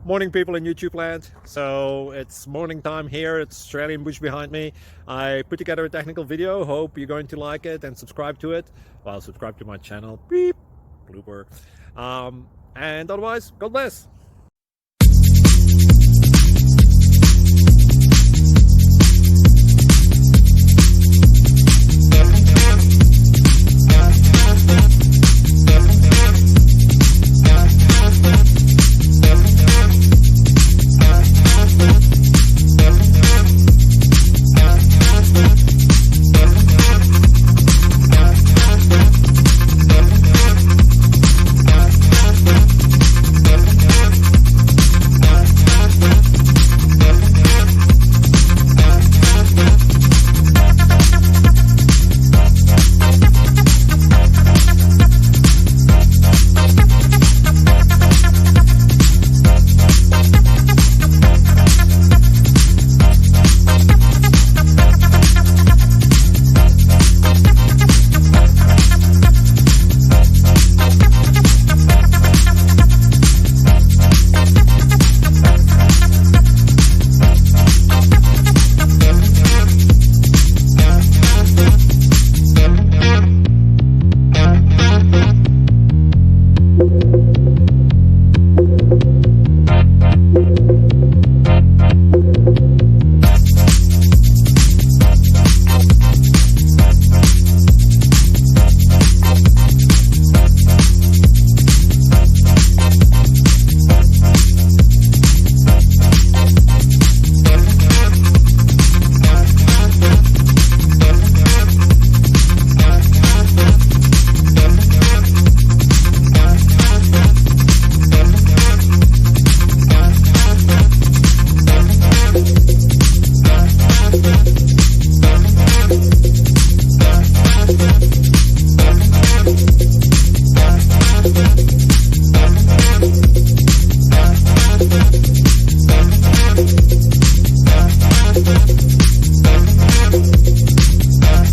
Morning, people in YouTube land. So it's morning time here. It's Australian bush behind me. I put together a technical video. Hope you're going to like it and subscribe to it. Well, subscribe to my channel. Beep. Blooper. And otherwise, God bless.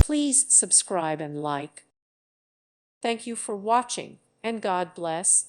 Please subscribe and like. Thank you for watching, and God bless.